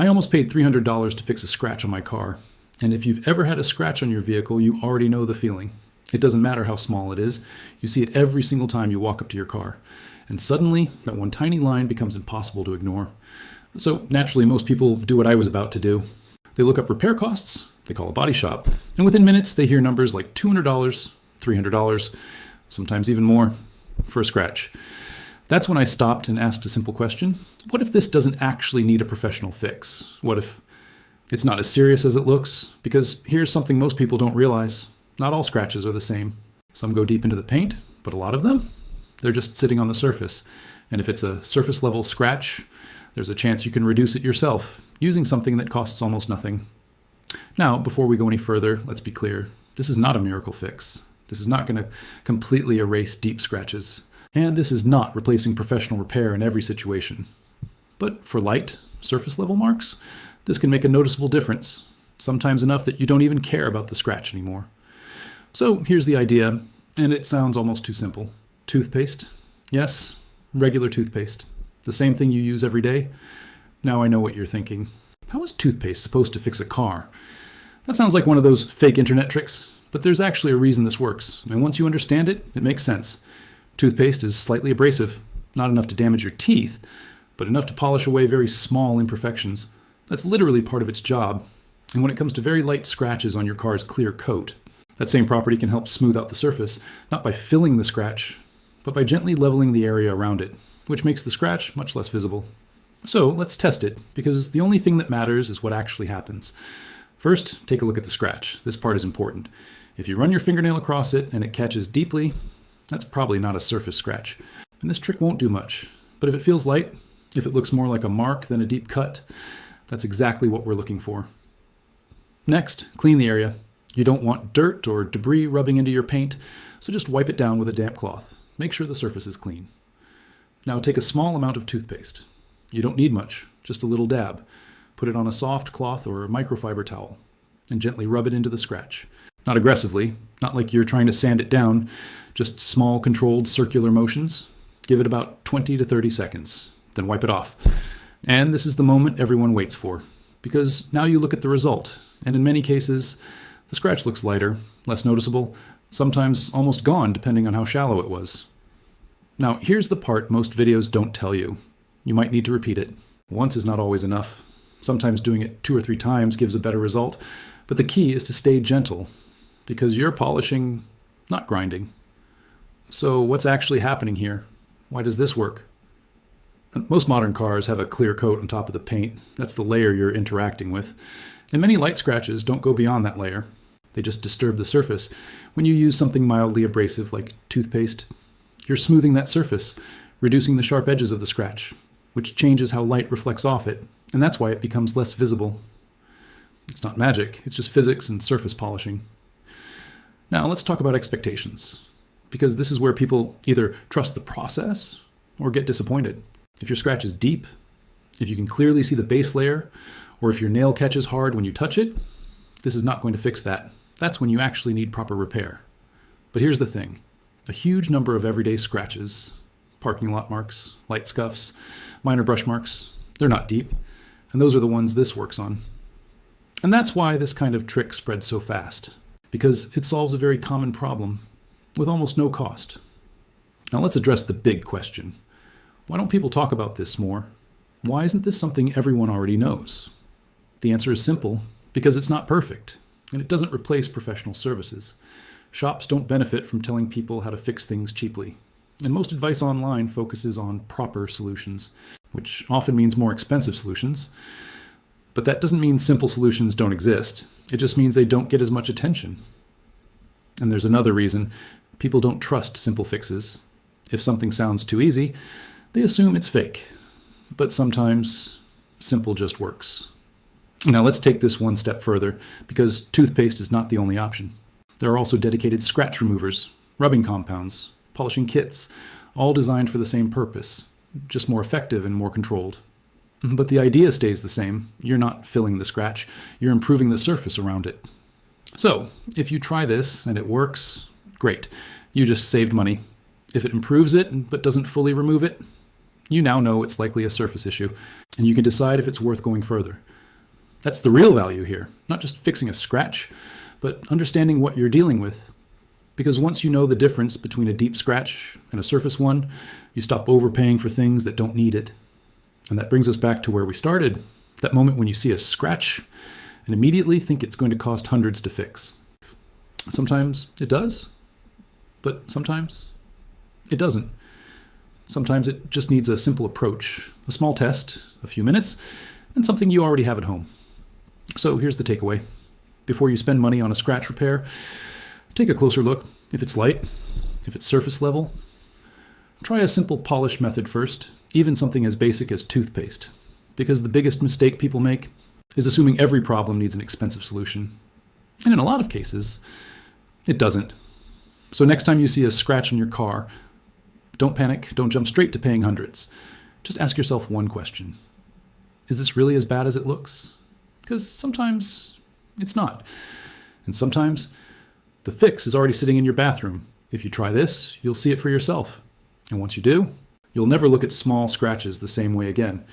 I almost paid $300 to fix a scratch on my car. And if you've ever had a scratch on your vehicle, you already know the feeling. It doesn't matter how small it is. You see it every single time you walk up to your car. And suddenly, that one tiny line becomes impossible to ignore. So naturally, most people do what I was about to do. They look up repair costs, they call a body shop, and within minutes they hear numbers like $200, $300, sometimes even more, for a scratch. That's when I stopped and asked a simple question. What if this doesn't actually need a professional fix? What if it's not as serious as it looks? Because here's something most people don't realize. Not all scratches are the same. Some go deep into the paint, but a lot of them, they're just sitting on the surface. And if it's a surface level scratch, there's a chance you can reduce it yourself using something that costs almost nothing. Now, before we go any further, let's be clear. This is not a miracle fix. This is not going to completely erase deep scratches. And this is not replacing professional repair in every situation. But for light, surface level marks, this can make a noticeable difference, sometimes enough that you don't even care about the scratch anymore. So here's the idea, and it sounds almost too simple. Toothpaste? Yes, regular toothpaste. The same thing you use every day. Now I know what you're thinking. How is toothpaste supposed to fix a car? That sounds like one of those fake internet tricks, but there's actually a reason this works. And once you understand it, it makes sense. Toothpaste is slightly abrasive, not enough to damage your teeth, but enough to polish away very small imperfections. That's literally part of its job. And when it comes to very light scratches on your car's clear coat, that same property can help smooth out the surface, not by filling the scratch, but by gently leveling the area around it, which makes the scratch much less visible. So let's test it, because the only thing that matters is what actually happens. First, take a look at the scratch. This part is important. If you run your fingernail across it and it catches deeply, that's probably not a surface scratch. And this trick won't do much. But if it feels light, if it looks more like a mark than a deep cut, that's exactly what we're looking for. Next, clean the area. You don't want dirt or debris rubbing into your paint, so just wipe it down with a damp cloth. Make sure the surface is clean. Now take a small amount of toothpaste. You don't need much, just a little dab. Put it on a soft cloth or a microfiber towel and gently rub it into the scratch. Not aggressively, not like you're trying to sand it down, just small controlled circular motions. Give it about 20 to 30 seconds, then wipe it off. And this is the moment everyone waits for, because now you look at the result, and in many cases, the scratch looks lighter, less noticeable, sometimes almost gone depending on how shallow it was. Now, here's the part most videos don't tell you. You might need to repeat it. Once is not always enough. Sometimes doing it 2 or 3 times gives a better result, but the key is to stay gentle, because you're polishing, not grinding. So what's actually happening here? Why does this work? Most modern cars have a clear coat on top of the paint. That's the layer you're interacting with. And many light scratches don't go beyond that layer. They just disturb the surface. When you use something mildly abrasive like toothpaste, you're smoothing that surface, reducing the sharp edges of the scratch, which changes how light reflects off it, and that's why it becomes less visible. It's not magic, it's just physics and surface polishing. Now let's talk about expectations, because this is where people either trust the process or get disappointed. If your scratch is deep, if you can clearly see the base layer, or if your nail catches hard when you touch it, this is not going to fix that. That's when you actually need proper repair. But here's the thing. A huge number of everyday scratches, parking lot marks, light scuffs, minor brush marks, they're not deep, and those are the ones this works on. And that's why this kind of trick spreads so fast, because it solves a very common problem with almost no cost. Now let's address the big question. Why don't people talk about this more? Why isn't this something everyone already knows? The answer is simple, because it's not perfect, and it doesn't replace professional services. Shops don't benefit from telling people how to fix things cheaply, and most advice online focuses on proper solutions, which often means more expensive solutions. But that doesn't mean simple solutions don't exist. It just means they don't get as much attention. And there's another reason. People don't trust simple fixes. If something sounds too easy, they assume it's fake. But sometimes, simple just works. Now let's take this one step further, because toothpaste is not the only option. There are also dedicated scratch removers, rubbing compounds, polishing kits, all designed for the same purpose, just more effective and more controlled. But the idea stays the same. You're not filling the scratch, you're improving the surface around it. So, if you try this and it works, great. You just saved money. If it improves it but doesn't fully remove it, you now know it's likely a surface issue. and you can decide if it's worth going further. That's the real value here, not just fixing a scratch, but understanding what you're dealing with. Because once you know the difference between a deep scratch and a surface one, you stop overpaying for things that don't need it. And that brings us back to where we started, that moment when you see a scratch and immediately think it's going to cost hundreds to fix. Sometimes it does, but sometimes it doesn't. Sometimes it just needs a simple approach, a small test, a few minutes, and something you already have at home. So here's the takeaway. Before you spend money on a scratch repair, take a closer look. If it's light, if it's surface level, try a simple polish method first, even something as basic as toothpaste. Because the biggest mistake people make is assuming every problem needs an expensive solution. And in a lot of cases, it doesn't. So next time you see a scratch on your car, don't panic, don't jump straight to paying hundreds. Just ask yourself one question. Is this really as bad as it looks? Because sometimes it's not. And sometimes the fix is already sitting in your bathroom. If you try this, you'll see it for yourself. And once you do, you'll never look at small scratches the same way again.